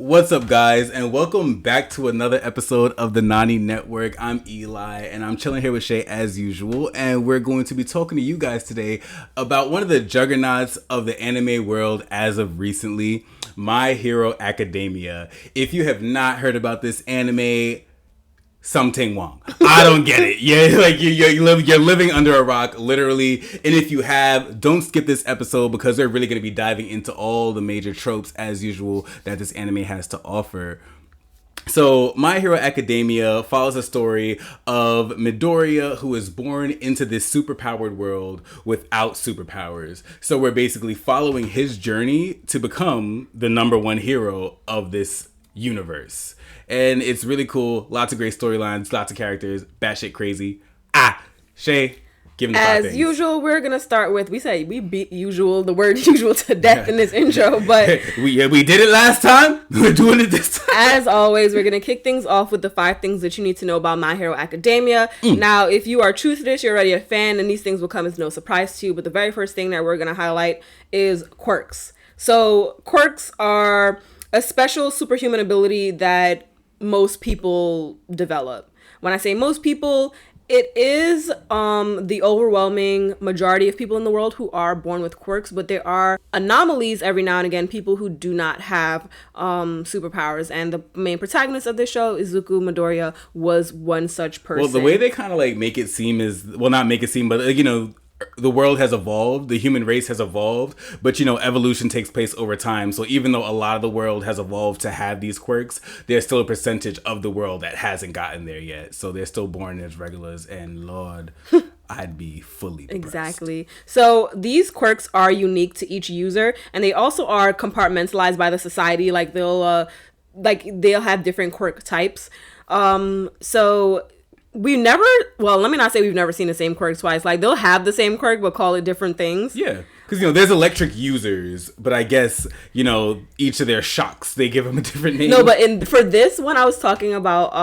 What's up, guys, and welcome back to another episode of the Nani Network. I'm Eli, and I'm chilling here with Shay as usual, and we're going to be talking to you guys today about one of the juggernauts of the anime world as of recently, My Hero Academia. If you have not heard about this anime, something wrong. I don't get it. Yeah, like you're living under a rock, literally. And if you have, don't skip this episode because we're really going to be diving into all the major tropes as usual that this anime has to offer. So, My Hero Academia follows a story of Midoriya, who is born into this superpowered world without superpowers. So we're basically following his journey to become the number one hero of this universe. And it's really cool. Lots of great storylines, lots of characters, batshit crazy. Shay, give him the five things. As usual, we're going to start with, we beat the word usual to death in this intro, but we did it last time. We're doing it this time. As always, we're going to kick things off with the 5 things that you need to know about My Hero Academia. Now, if you are true to this, you're already a fan, and these things will come as no surprise to you, but the very first thing that we're going to highlight is quirks. So, quirks are a special superhuman ability that most people develop. When I say most people, it is the overwhelming majority of people in the world who are born with quirks, but there are anomalies every now and again, people who do not have superpowers. And the main protagonist of this show, Izuku Midoriya, was one such person. Well, the way they kind of like make it seem is, well, not make it seem, but the world has evolved, the human race has evolved, but evolution takes place over time. So even though a lot of the world has evolved to have these quirks, there's still a percentage of the world that hasn't gotten there yet. So they're still born as regulars, and Lord, I'd be fully depressed. Exactly. So these quirks are unique to each user, and they also are compartmentalized by the society. Like they'll have different quirk types. So let me not say we've never seen the same quirk twice. Like, they'll have the same quirk, but call it different things. Yeah. Because, there's electric users, but I guess, each of their shocks, they give them a different name. No, but for this one, I was talking about,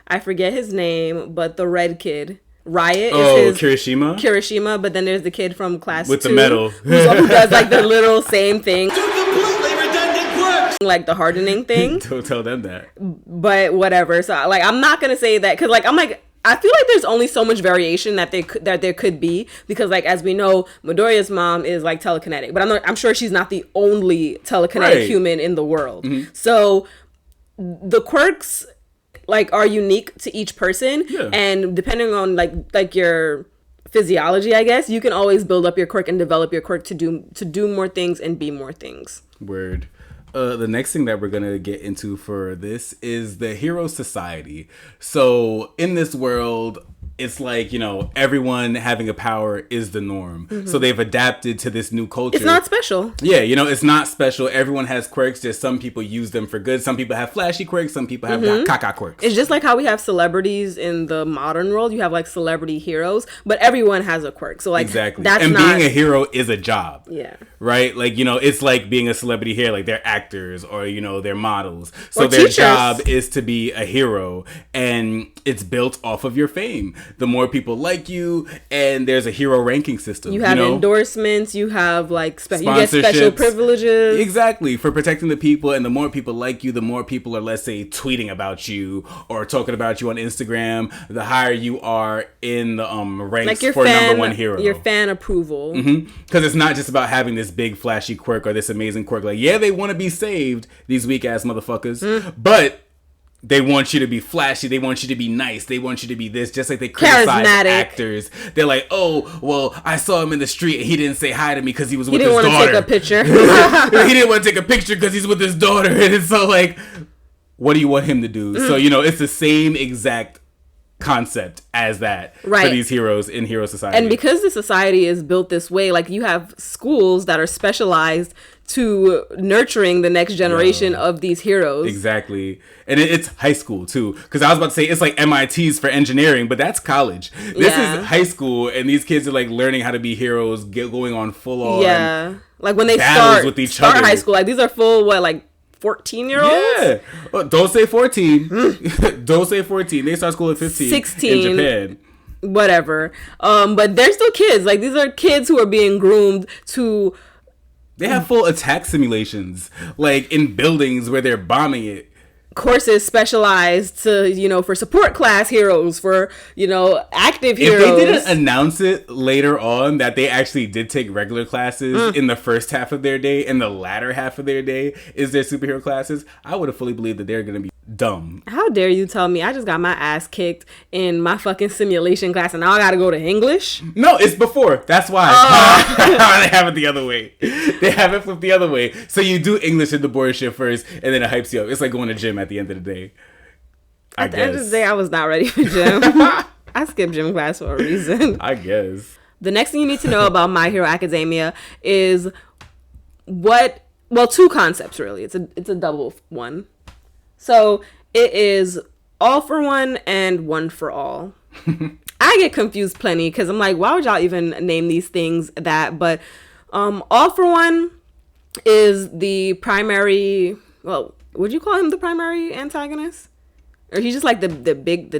I forget his name, but the red kid. Riot is Kirishima, but then there's the kid from class with 2. The medal. who does, like, the little same thing. Like the hardening thing. Don't tell them that. But whatever. So like, I'm not gonna say that because like I feel like there's only so much variation that there could be, because like as we know, Midoriya's mom is like telekinetic, but I'm sure she's not the only telekinetic human in the world. Mm-hmm. So the quirks like are unique to each person, and depending on like your physiology, I guess, you can always build up your quirk and develop your quirk to do more things and be more things. Word. The next thing that we're going to get into for this is the Hero Society. So in this world, it's like, everyone having a power is the norm. Mm-hmm. So they've adapted to this new culture. It's not special. Yeah, it's not special. Everyone has quirks. Just some people use them for good. Some people have flashy quirks. Some people have caca quirks. It's just like how we have celebrities in the modern world. You have like celebrity heroes, but everyone has a quirk. So like, exactly. Being a hero is a job. Yeah. Right? Like, it's like being a celebrity here. Like they're actors or, they're models. So or their teachers. job is to be a hero, and it's built off of your fame. The more people like you, and there's a hero ranking system. You have endorsements, you have like you get special privileges. Exactly, for protecting the people, and the more people like you, the more people are, let's say, tweeting about you or talking about you on Instagram, the higher you are in the ranks like for number one hero. Your fan approval. Because it's not just about having this big flashy quirk or this amazing quirk. Like, yeah, they want to be saved, these weak ass motherfuckers, but they want you to be flashy. They want you to be nice. They want you to be this. Just like they criticize actors. They're like, oh, well, I saw him in the street and he didn't say hi to me because he was with his daughter. He didn't want to take a picture. He didn't want to take a picture because he's with his daughter. And it's so like, what do you want him to do? So, it's the same exact concept as that for these heroes in Hero Society. And because the society is built this way, like you have schools that are specialized to nurturing the next generation of these heroes. Exactly. And it's high school too, because I was about to say it's like MIT's for engineering, but that's college. This is high school, and these kids are like learning how to be heroes, going on full on like when they start high school, like these are full 14-year-olds? Yeah. Well, don't say 14. Don't say 14. They start school at 15. 16. In Japan. Whatever. But they're still kids. Like, these are kids who are being groomed to They have full attack simulations, like in buildings where they're bombing it. Courses specialized to, for support class heroes, for, active heroes. If they didn't announce it later on that they actually did take regular classes in the first half of their day, and the latter half of their day is their superhero classes, I would have fully believed that they're going to be dumb. How dare you tell me I just got my ass kicked in my fucking simulation class and now I gotta go to English? No, it's before. That's why. They have it the other way. They have it flipped the other way. So you do English in the board shift first, and then it hypes you up. It's like going to gym at the end of the day. At the end of the day, I was not ready for gym. I skipped gym class for a reason. I guess. The next thing you need to know about My Hero Academia is two concepts really. It's a double one. So it is all for one and one for all. I get confused plenty because I'm like, why would y'all even name these things that? But all for one is the primary. Well, would you call him the primary antagonist? Or he's just like the big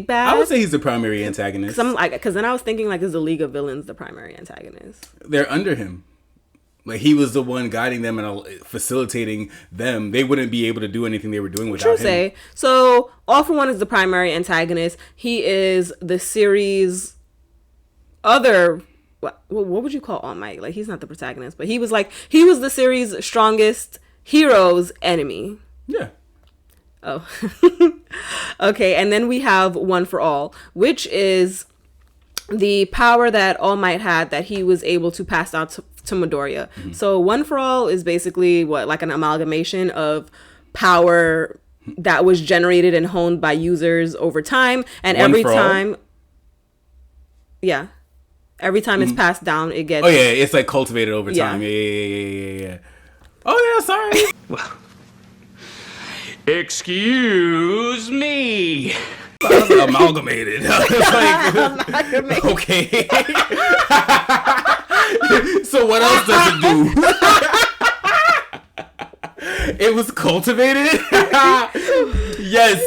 bad? I would say he's the primary antagonist. Because then I was thinking like, is the League of Villains the primary antagonist? They're under him. Like, he was the one guiding them and facilitating them. They wouldn't be able to do anything they were doing without him. So, All For One is the primary antagonist. He is the series' other... What would you call All Might? Like, he's not the protagonist, but he was the series' strongest hero's enemy. Yeah. Oh. Okay, and then we have One For All, which is the power that All Might had that he was able to pass out to Midoriya. Mm-hmm. So One For All is basically like an amalgamation of power that was generated and honed by users over time, and every time it's passed down, it gets... Oh yeah, it's like cultivated over time. Yeah. Oh yeah, sorry. Well, excuse me. That was amalgamated. Like, okay. So what else does it do? It was cultivated? Yes.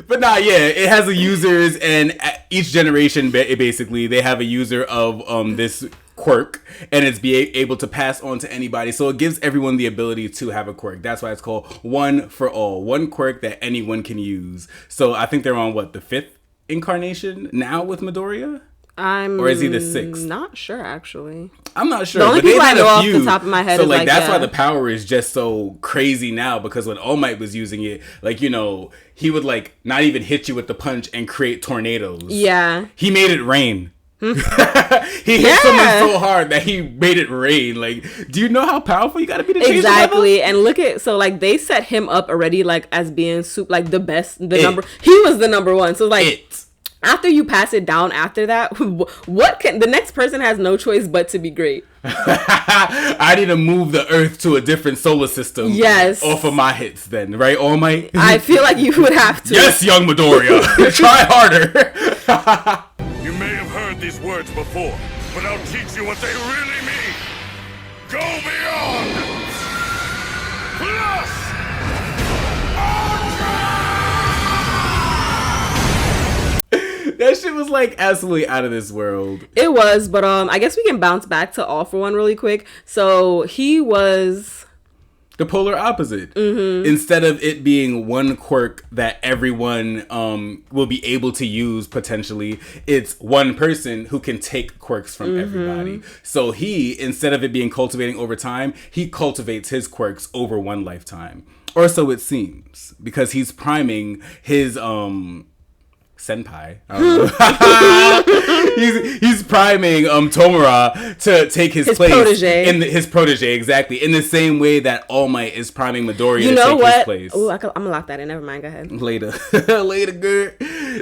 But it has a users, and each generation, basically, they have a user of this quirk, and it's able to pass on to anybody. So it gives everyone the ability to have a quirk. That's why it's called One For All. One quirk that anyone can use. So I think they're on, the 5th incarnation now with Midoriya? Or is he the 6th? Not sure, actually. I'm not sure. The only people I know off the top of my head is that's why the power is just so crazy now, because when All Might was using it, he would not even hit you with the punch and create tornadoes. Yeah. He made it rain. He hit someone so hard that he made it rain. Do you know how powerful you gotta be to change exactly? And look at they set him up already as being the best, number. He was the number one. So after you pass it down after that, the next person has no choice but to be great. I need to move the Earth to a different solar system. Yes. Off of my hits then, right? All Might? I feel like you would have to. Yes, young Midoriya. Try harder. You may have heard these words before, but I'll teach you what they really mean. Go beyond! Plus! That shit was absolutely out of this world. It was, but I guess we can bounce back to All For One really quick. So he was... the polar opposite. Mm-hmm. Instead of it being one quirk that everyone will be able to use potentially, it's one person who can take quirks from everybody. So he, instead of it being cultivating over time, he cultivates his quirks over one lifetime. Or so it seems. Because he's priming his senpai. I don't know. he's priming Tomura to take his place protege. His protege, exactly, in the same way that All Might is priming Midoriya to take his place. Oh, I'm gonna lock that in. Never mind. Go ahead. Later, girl.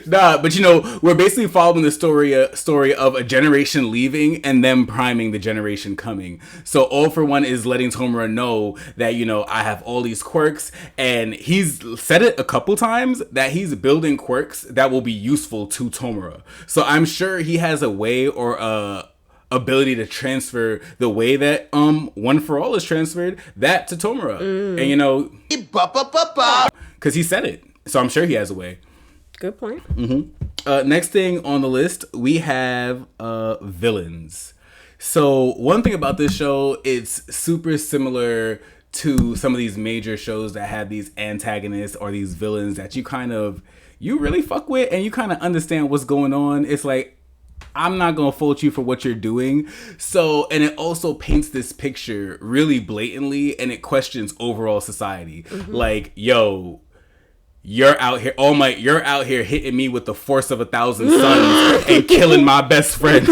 Nah, but we're basically following the story of a generation leaving and them priming the generation coming. So All For One is letting Tomura know that I have all these quirks, and he's said it a couple times that he's building quirks that will be useful to Tomura. So I'm sure he has a way or ability to transfer the way that One For All is transferred that to Tomura. And because he said it. So I'm sure he has a way. Good point. Mm-hmm. Next thing on the list, we have villains. So one thing about this show, it's super similar to some of these major shows that have these antagonists or these villains that you really fuck with and you kind of understand what's going on. It's like, I'm not gonna fault you for what you're doing. So, and it also paints this picture really blatantly, and it questions overall society. Like, yo, you're out here, you're out here hitting me with the force of 1,000 suns and killing my best friend.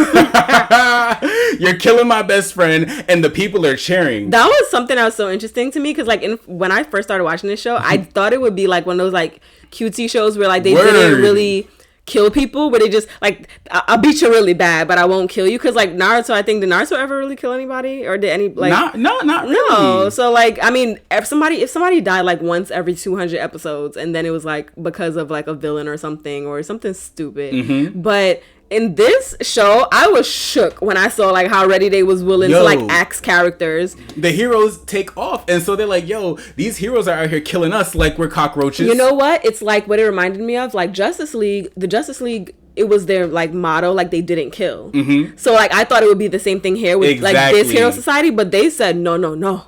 You're killing my best friend, and the people are cheering. That was something that was so interesting to me because, like, when I first started watching this show, I thought it would be like one of those like cutesy shows where like they didn't really kill people, but they just like, I'll beat you really bad, but I won't kill you. Because like Naruto, I think, did Naruto ever really kill anybody, or did any like not really. No. So like, I mean, if somebody died like once every 200 episodes, and then it was like because of like a villain or something stupid, but in this show, I was shook when I saw like how ready they was willing to like axe characters. The heroes take off, and so they're like, yo, these heroes are out here killing us like we're cockroaches. You know what? It's like what it reminded me of, like Justice League. The Justice League, it was their like motto, like they didn't kill. So like I thought it would be the same thing here with like this hero society, but they said no, not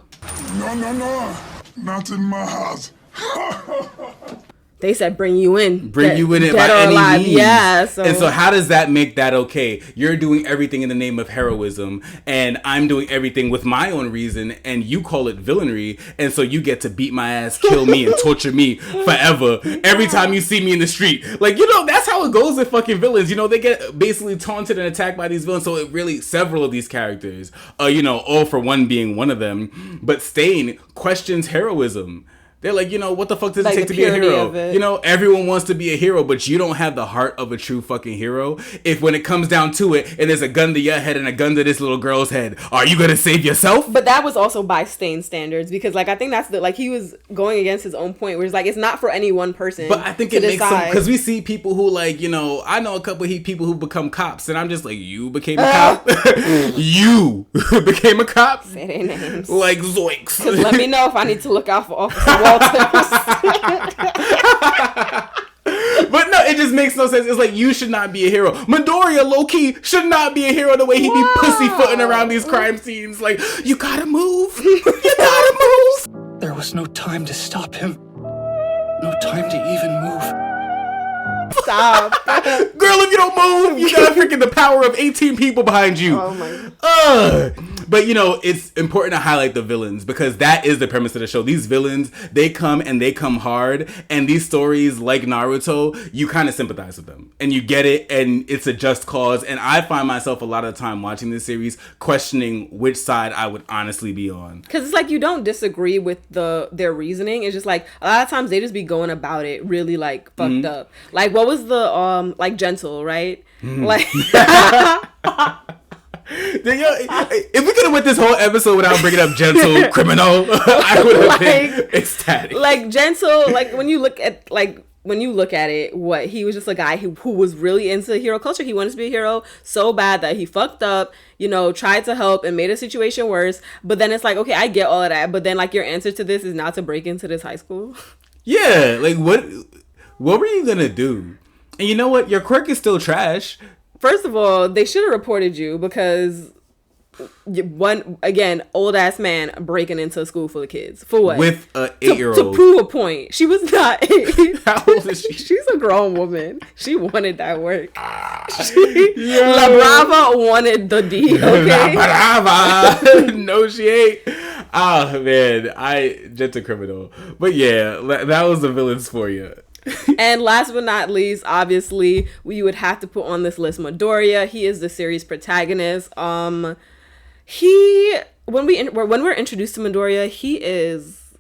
in my house. They said bring you in by any means. Yeah. And so how does that make that okay? You're doing everything in the name of heroism, and I'm doing everything with my own reason, and you call it villainy, and so you get to beat my ass, kill me, and torture me forever every time you see me in the street. Like, you know, that's how it goes with fucking villains. You know, they get basically taunted and attacked by these villains. So it really, several of these characters, All for One being one of them, but Stain questions heroism. They're like, what the fuck does it take to be a hero? Everyone wants to be a hero, but you don't have the heart of a true fucking hero. If when it comes down to it, and there's a gun to your head and a gun to this little girl's head, are you gonna save yourself? But that was also by Stain standards, because like I think that's like he was going against his own point, where it's like it's not for any one person. But I think it makes some, because we see people who like, I know a couple of people who become cops, and I'm just like, you became a cop? You became a cop? Say their names. Like zoinks. Because let me know if I need to look out for Officer Walters. But no, it just makes no sense. It's like, you should not be a hero. Midoriya, low-key, should not be a hero the way he be pussyfooting around these crime scenes. Like, you gotta move. You gotta move. There was no time to stop him. No time to even move. Stop. Girl, if you don't move, you got freaking the power of 18 people behind you. Oh my. But it's important to highlight the villains, because that is the premise of the show. These villains, they come and they come hard, and these stories like Naruto, you kind of sympathize with them and you get it, and it's a just cause. And I find myself a lot of the time watching this series questioning which side I would honestly be on, because it's like you don't disagree with their reasoning. It's just like a lot of times they just be going about it really like fucked up. Like what was the like Gentle, right? Like if we could have went this whole episode without bringing up Gentle Criminal, I would have been ecstatic. Like Gentle, like when you look at it, what he was just a guy who was really into hero culture. He wanted to be a hero so bad that he fucked up, tried to help and made a situation worse. But then it's like, okay, I get all of that, but then like your answer to this is not to break into this high school. Yeah, like what were you gonna do? And you know what? Your quirk is still trash. First of all, they should have reported you, because old ass man breaking into a school full of kids for what? With an 8-year-old to prove a point. She was not 8. How old is she? She's a grown woman. She wanted that work. La Brava wanted the D. Okay. La Brava. No, she ain't. Oh man, just a criminal. But yeah, that was the villains for you. And last but not least, obviously, you would have to put on this list Midoriya. He is the series protagonist. When we're introduced to Midoriya, he is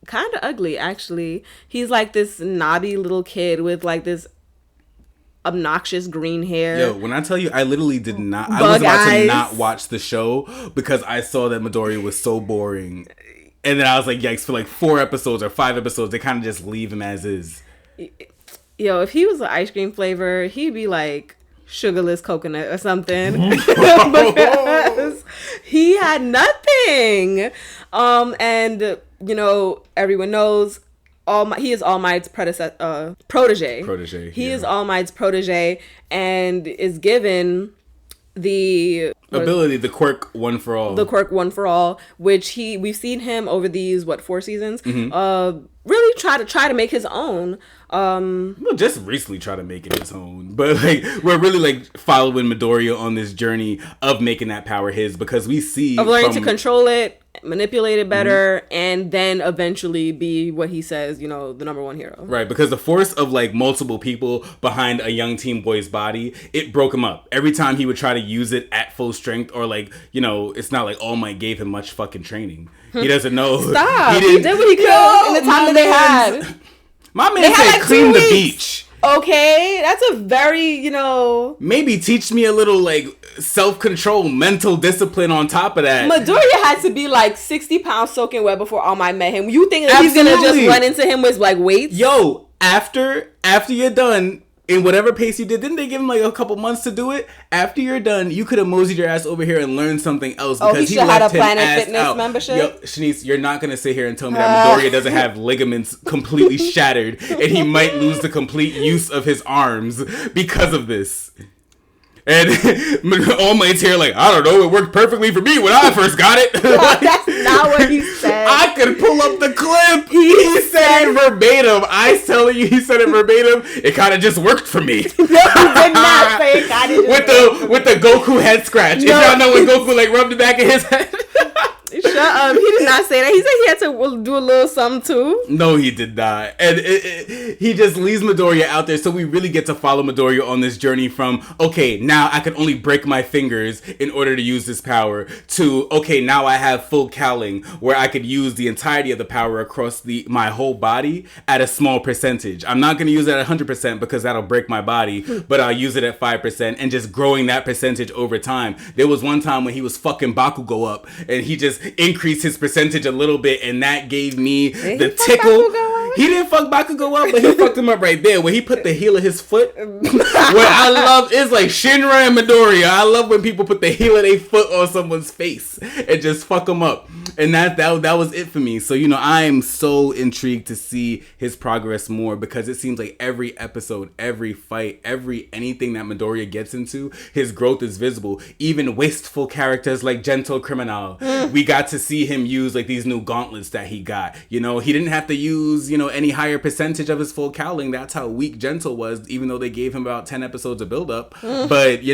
kind of ugly, actually. He's like this knobby little kid with like this obnoxious green hair. Yo, when I tell you, I literally did not. I was about to not watch the show because I saw that Midoriya was so boring, and then I was like, yikes! For like 4 episodes or 5 episodes, they kind of just leave him as is. Yo, if he was an ice cream flavor, he'd be like sugarless coconut or something. Because he had nothing. And everyone knows he is All Might's protege. He is All Might's protege and is given the ability, the quirk one for all. The quirk one for all, which we've seen him over these 4 seasons, Mm-hmm. really try to make his own. Well, just recently try to make it his own, but like we're really like following Midoriya on this journey of making that power his, because we see of learning to control it, manipulate it better, and then eventually be what he says, the number one hero. Right, because the force of like multiple people behind a young teen boy's body, it broke him up. Every time he would try to use it at full strength, or like, it's not like All Might gave him much fucking training. He doesn't know. Stop. He did what he could in the time that they had. My man said like clean the 2 weeks. beach. Okay, that's a very, Maybe teach me a little like self-control, mental discipline on top of that. Midoriya had to be like 60 pounds soaking wet before All Might met him. You think that he's gonna just run into him with like weights? Yo, after you're done, in whatever pace you did, didn't they give him like a couple months to do it? After you're done, you could have moseyed your ass over here and learned something else, because he he should left have a him Planet ass Fitness out. membership? Yo, Shanice, you're not gonna sit here and tell me that Midoriya doesn't have ligaments completely shattered and he might lose the complete use of his arms because of this. And All Might's here like, I don't know, it worked perfectly for me when I first got it. That's not what he said. I could pull up the clip. He said it verbatim. I telling you, he said it verbatim. It kind of just worked for me. No, he did not say it kind of with the Goku head scratch. No. If y'all know when Goku like rubbed the back of his head. Shut up. He did not say that. He said he had to do a little something too. No, he did not. And he just leaves Midoriya out there. So we really get to follow Midoriya on this journey from, okay, now I can only break my fingers in order to use this power, to, okay, now I have full cowling where I could use the entirety of the power across my whole body at a small percentage. I'm not going to use it at 100% because that'll break my body, but I'll use it at 5% and just growing that percentage over time. There was one time when he was fucking Bakugo up and he just increased his percentage a little bit, and that gave me the tickle. He didn't fuck Bakugo up, but he fucked him up right there when he put the heel of his foot. What I love is like Shinra and Midoriya. I love when people put the heel of their foot on someone's face and just fuck them up. And that was it for me. So, I am so intrigued to see his progress more, because it seems like every episode, every fight, anything that Midoriya gets into, his growth is visible. Even wasteful characters like Gentle Criminal, we got to see him use like these new gauntlets that he got. He didn't have to use, any higher percentage of his full cowling. That's how weak Gentle was, even though they gave him about 10 episodes of build up. But, we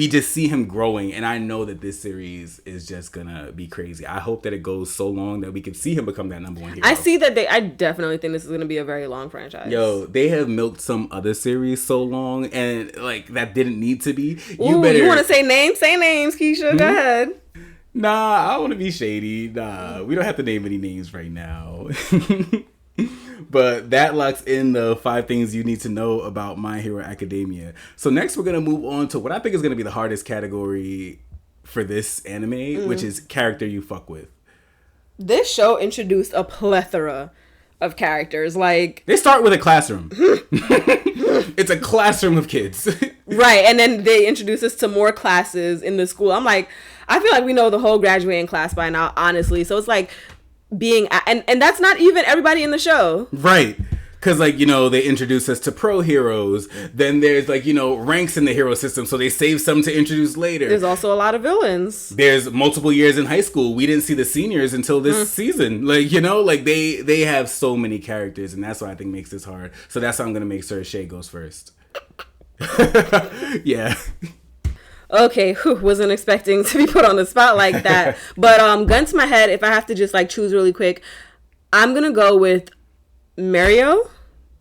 just see him growing, and I know that this series is just gonna be crazy. I hope that it goes so long that we can see him become that number one hero. I definitely think this is gonna be a very long franchise. Yo, they have milked some other series so long, and like that didn't need to be. You want to say names? Say names, Keisha. Go ahead. Nah, I don't want to be shady. Nah, we don't have to name any names right now. But that locks in the 5 things you need to know about My Hero Academia. So next we're going to move on to what I think is going to be the hardest category for this anime, which is character you fuck with. This show introduced a plethora of characters. Like, they start with a classroom. It's a classroom of kids. Right, and then they introduce us to more classes in the school. I'm like, I feel like we know the whole graduating class by now, honestly. So it's like and that's not even everybody in the show. Right. Because, like, they introduce us to pro heroes. Then there's, like, ranks in the hero system. So they save some to introduce later. There's also a lot of villains. There's multiple years in high school. We didn't see the seniors until this season. Like, like, they have so many characters. And that's what I think makes this hard. So that's how I'm going to make sure Shay goes first. Yeah. Okay, wasn't expecting to be put on the spot like that. But gun to my head, if I have to just like choose really quick, I'm gonna go with Mario.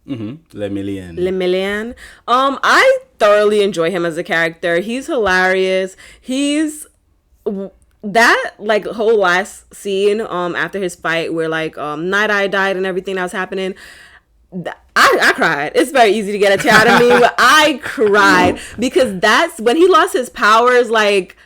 Le Million. I thoroughly enjoy him as a character. He's hilarious. He's that like whole last scene after his fight where like Night Eye died and everything that was happening. I cried. It's very easy to get a tear out of me, but I cried because that's when he lost his powers. Like,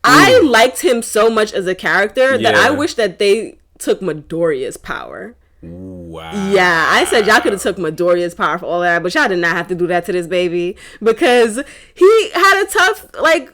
I liked him so much as a character that I wish that they took Midoriya's power. Wow. Yeah, I said y'all could have took Midoriya's power for all that, but y'all did not have to do that to this baby because he had a tough, like,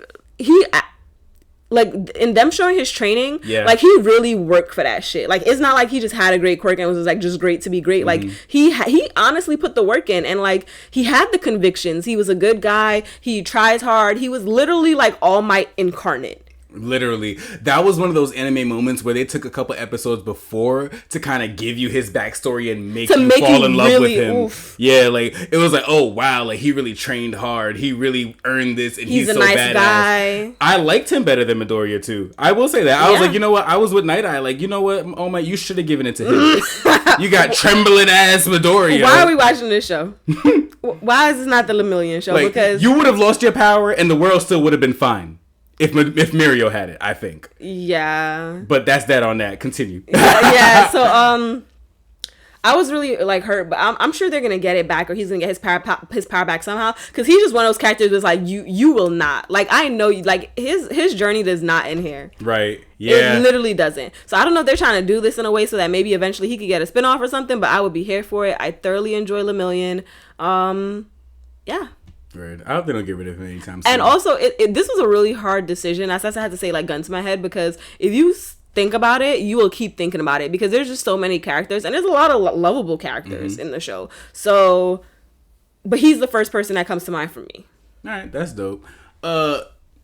like in them showing his training, Yeah. like he really worked for that shit. Like it's not like he just had a great quirk and was like just great to be great. Like he honestly put the work in, and like he had the convictions. He was a good guy. He tries hard. He was literally like All Might incarnate. Literally, that was one of those anime moments where they took a couple episodes before to kind of give you his backstory and make you fall in love with him. Oof. Yeah, like it was like, oh wow, like he really trained hard. He really earned this, and he's a so nice badass. guy. I liked him better than Midoriya too. I will say that. I was like, you know what? I was with Night Eye. Like, you know what? Oh my, you should have given it to him. You got trembling ass Midoriya. Why are we watching this show? Why is this not the Lemillion show? Like, Because you would have lost your power, and the world still would have been fine. If Mirio had it, I think. yeah. But that's that on that. Continue. Yeah, so I was really like hurt, but I'm sure they're gonna get it back, or he's gonna get his power back somehow, because he's just one of those characters that's like you will not, like, I know you, like his journey does not end here. Right. Yeah. It literally doesn't. So I don't know if they're trying to do this in a way so that maybe eventually he could get a spinoff or something, but I would be here for it. I thoroughly enjoy Lemillion. Yeah. Right. I hope they don't get rid of him anytime soon. And also, this was a really hard decision. I had to say, like, gun to my head, because if you think about it, you will keep thinking about it, because there's just so many characters, and there's a lot of lovable characters in the show. So, but he's the first person that comes to mind for me. All right, that's dope.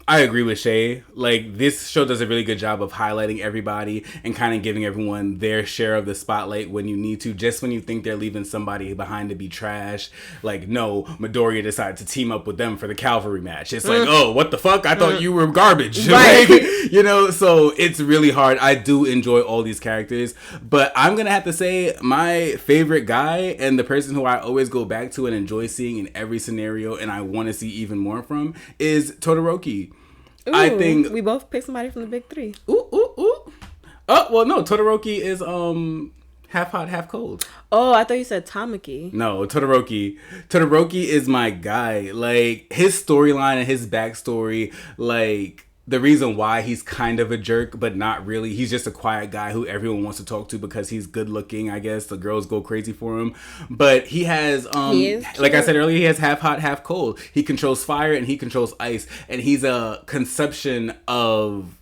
I agree with Shay. Like, this show does a really good job of highlighting everybody and kind of giving everyone their share of the spotlight when you need to. Just when you think they're leaving somebody behind to be trash, like, no, Midoriya decided to team up with them for the Cavalry match. It's like, oh, what the fuck? I thought you were garbage. Right. Like, you know, so it's really hard. I do enjoy all these characters, but I'm going to have to say my favorite guy and the person who I always go back to and enjoy seeing in every scenario, and I want to see even more from, is Todoroki. Ooh, I think we both picked somebody from the big three. Ooh. Oh, well, no, Todoroki is half hot, half cold. Oh, I thought you said Tamaki. No, Todoroki. Todoroki is my guy. Like, his storyline and his backstory, like, the reason why he's kind of a jerk, but not really. He's just a quiet guy who everyone wants to talk to because he's good looking, I guess. The girls go crazy for him. But he has, like I said earlier, he has half hot, half cold. He controls fire and he controls ice. And he's a conception of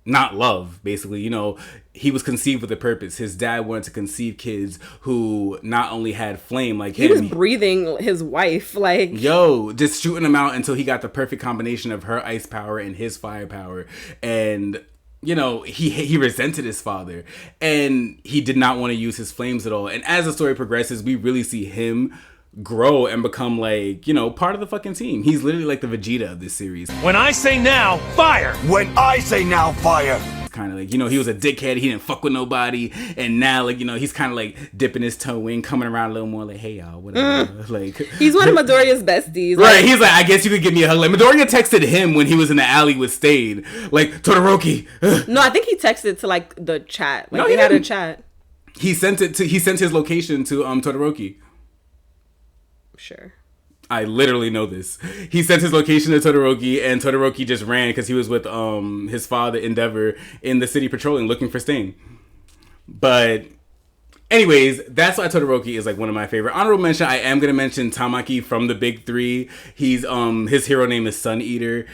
not love, basically. You know, he was conceived with a purpose. His dad wanted to conceive kids who not only had flame like him. He was breathing his wife, like... Yo, just shooting him out until he got the perfect combination of her ice power and his fire power. And, you know, he resented his father. And he did not want to use his flames at all. And as the story progresses, we really see him grow and become, like, you know, part of the fucking team. He's literally like the Vegeta of this series. When I say now, fire! When I say now, fire! Kind of like, you know, he was a dickhead. He didn't fuck with nobody. And now, like, you know, he's kind of like dipping his toe in, coming around a little more like, hey, y'all, whatever. Like, he's one of Midoriya's besties. Right. He's like, I guess you could give me a hug. Like, Midoriya texted him when he was in the alley with Stade. Like, Todoroki. No, I think he texted to, like, the chat. Like, No, they he had a didn't. chat. He sent his location to Todoroki. Sure. I literally know this. He sent his location to Todoroki, and Todoroki just ran because he was with his father, Endeavor, in the city patrolling, looking for Stain. But anyways, that's why Todoroki is like one of my favorite. Honorable mention, I am going to mention Tamaki from the Big Three. He's his hero name is Sun Eater.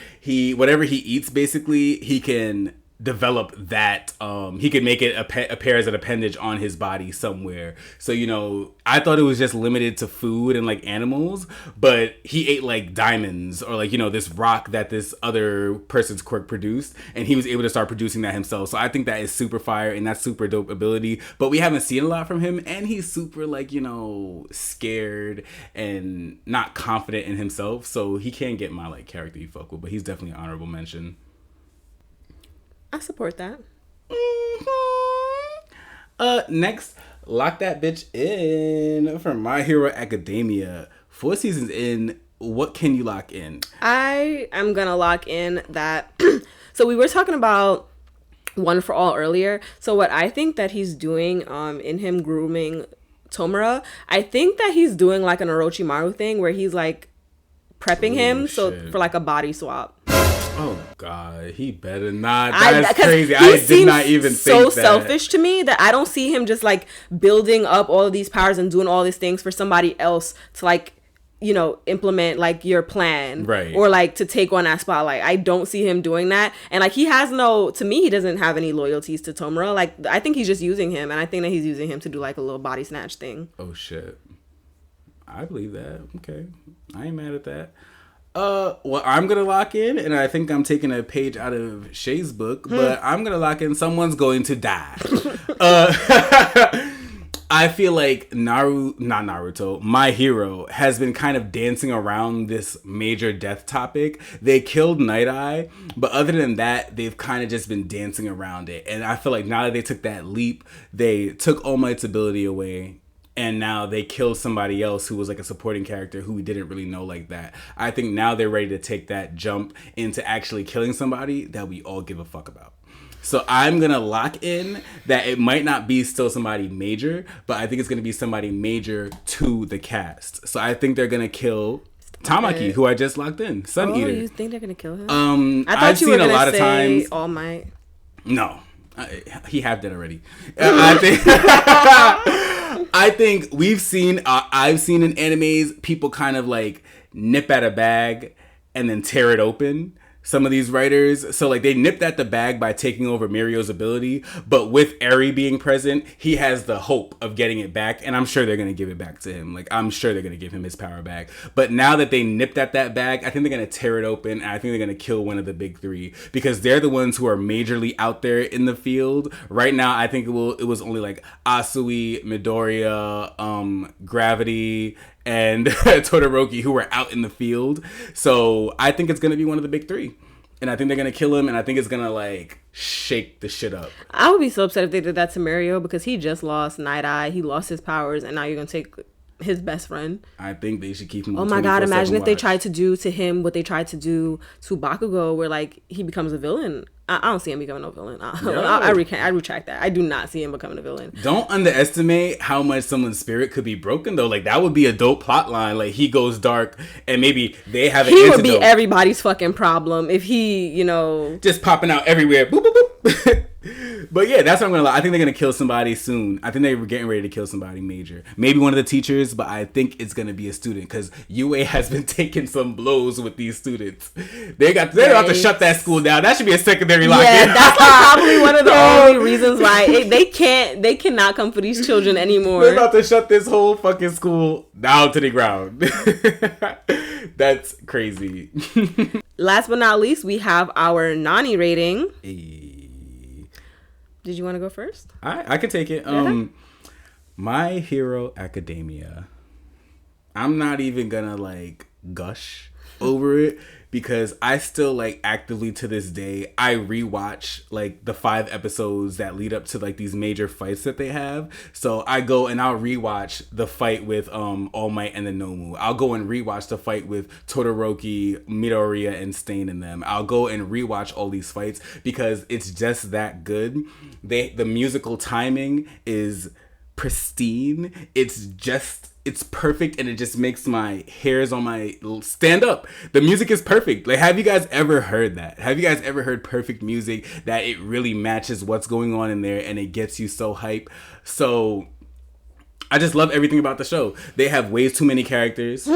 Whatever he eats, basically, he can develop that. He could make it appear as an appendage on his body somewhere. So, you know, I thought it was just limited to food and like animals, but he ate like diamonds or like, you know, this rock that this other person's quirk produced, and he was able to start producing that himself. So I think that is super fire and that's super dope ability, but we haven't seen a lot from him, and he's super, like, you know, scared and not confident in himself. So he can't get my like character you fuck with, but he's definitely an honorable mention. I support that. Next, lock that bitch in for My Hero Academia. 4 seasons in, what can you lock in? I am gonna lock in that. So we were talking about One for All earlier. So what I think that he's doing in him grooming Tomura, I think that he's doing like an Orochimaru thing where he's like prepping him for like a body swap. Oh God, he better not. That's crazy. I did not even think so that. Selfish to me that I don't see him just like building up all of these powers and doing all these things for somebody else to like, implement like your plan, right, or like to take on that spotlight. I don't see him doing that, and like he doesn't have any loyalties to Tomura. Like I think he's just using him, and I think that he's using him to do like a little body snatch thing. Oh shit, I believe that. Okay, I ain't mad at that. Well, I'm gonna lock in, and I think I'm taking a page out of Shay's book, but I'm gonna lock in. Someone's going to die. I feel like My Hero has been kind of dancing around this major death topic. They killed Night Eye, but other than that, they've kind of just been dancing around it. And I feel like now that they took that leap, they took All Might's ability away, and now they killed somebody else who was like a supporting character who we didn't really know like that. I think now they're ready to take that jump into actually killing somebody that we all give a fuck about. So I'm going to lock in that it might not be still somebody major, but I think it's going to be somebody major to the cast. So I think they're going to kill Tamaki, who I just locked in. Sun Eater. You think they're going to kill him? I thought I've seen a lot of times. All Might. No. He have that already. I think we've seen, I've seen in animes, people kind of like nip at a bag and then tear it open. Some of these writers, so like they nipped at the bag by taking over Mirio's ability, but with Eri being present, he has the hope of getting it back, and I'm sure they're going to give it back to him. Like, I'm sure they're going to give him his power back. But now that they nipped at that bag, I think they're going to tear it open, and I think they're going to kill one of the big three, because they're the ones who are majorly out there in the field. Right now, I think it was only like Asui, Midoriya, Gravity, and Todoroki who were out in the field. So I think it's going to be one of the big three. And I think they're going to kill him, and I think it's going to, like, shake the shit up. I would be so upset if they did that to Mirio, because he just lost Night Eye, he lost his powers, and now you're going to take his best friend. I think they should keep him. Oh my god, imagine if they tried to do to him what they tried to do to Bakugo, where, like, he becomes a villain. I don't see him becoming a villain. I retract that. I do not see him becoming a villain. Don't underestimate how much someone's spirit could be broken, though. Like, that would be a dope plot line. Like, he goes dark, and maybe they have an antidote. He would be everybody's fucking problem if he, just popping out everywhere. Boop, boop, boop. But yeah, that's what I'm gonna lie. I think they're gonna kill somebody soon. I think they were getting ready to kill somebody major. Maybe one of the teachers, but I think it's gonna be a student, because UA has been taking some blows with these students. They're about to shut that school down. That should be a secondary lock-in. Yeah, that's probably one of the only reasons why they cannot come for these children anymore. They're about to shut this whole fucking school down to the ground. That's crazy. Last but not least, we have our Nani rating. Hey. Did you want to go first? I can take it. My Hero Academia. I'm not even gonna like gush over it, because I still like actively to this day, I rewatch like the 5 episodes that lead up to like these major fights that they have. So I go and I'll rewatch the fight with All Might and the Nomu. I'll go and rewatch the fight with Todoroki, Midoriya, and Stain in them. I'll go and rewatch all these fights because it's just that good. The musical timing is pristine. It's perfect, and it just makes my hairs on my stand up. The music is perfect. Like, have you guys ever heard that? Have you guys ever heard perfect music that it really matches what's going on in there and it gets you so hype? So I just love everything about the show. They have way too many characters.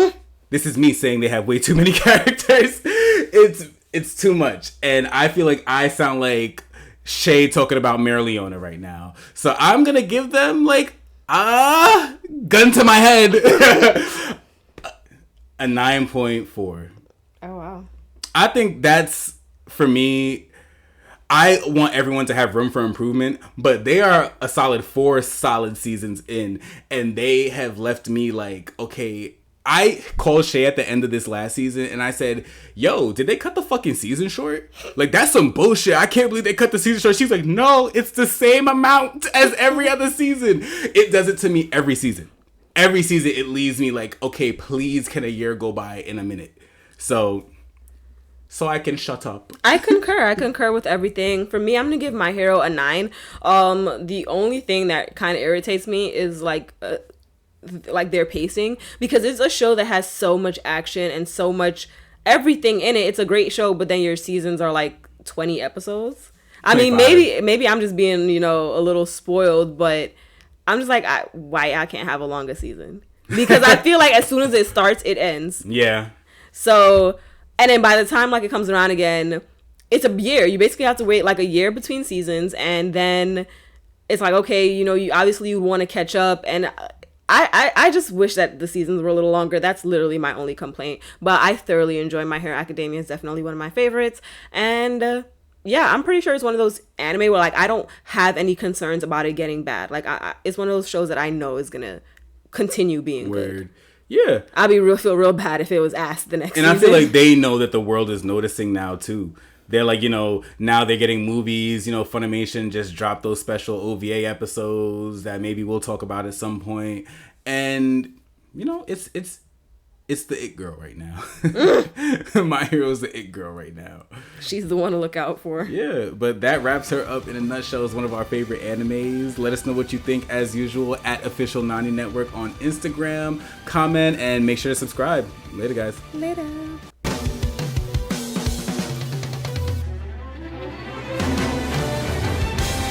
This is me saying they have way too many characters. It's too much. And I feel like I sound like Shay talking about Marileona right now. So I'm going to give them like gun to my head. A 9.4. Oh, wow. I think that's, for me, I want everyone to have room for improvement, but they are a solid 4 solid seasons in, and they have left me like, okay, I called Shay at the end of this last season, and I said, yo, did they cut the fucking season short? Like, that's some bullshit. I can't believe they cut the season short. She's like, no, it's the same amount as every other season. It does it to me every season. Every season, it leaves me like, okay, please, can a year go by in a minute? So I can shut up. I concur with everything. For me, I'm gonna give My Hero a 9. The only thing that kind of irritates me is like their pacing, because it's a show that has so much action and so much everything in it. It's a great show, but then your seasons are like 20 episodes. I 25. mean, maybe I'm just being, a little spoiled, but I'm just like, why I can't have a longer season? because I feel like as soon as it starts, it ends. Yeah. So, and then by the time like it comes around again, it's a year. You basically have to wait like a year between seasons, and then it's like, okay, you know, you obviously you want to catch up, and I just wish that the seasons were a little longer. That's literally my only complaint. But I thoroughly enjoy My Hero Academia. It's definitely one of my favorites, and yeah, I'm pretty sure it's one of those anime where like I don't have any concerns about it getting bad. Like it's one of those shows that I know is gonna continue being good. Yeah. I'd feel real bad if it was asked the next season. And I feel like they know that the world is noticing now too. They're like, you know, now they're getting movies. You know, Funimation just dropped those special OVA episodes that maybe we'll talk about at some point. And you know, it's the it girl right now. My Hero's the it girl right now. She's the one to look out for. Yeah, but that wraps her up in a nutshell as one of our favorite animes. Let us know what you think as usual at Official Nani Network on Instagram. Comment and make sure to subscribe. Later, guys. Later.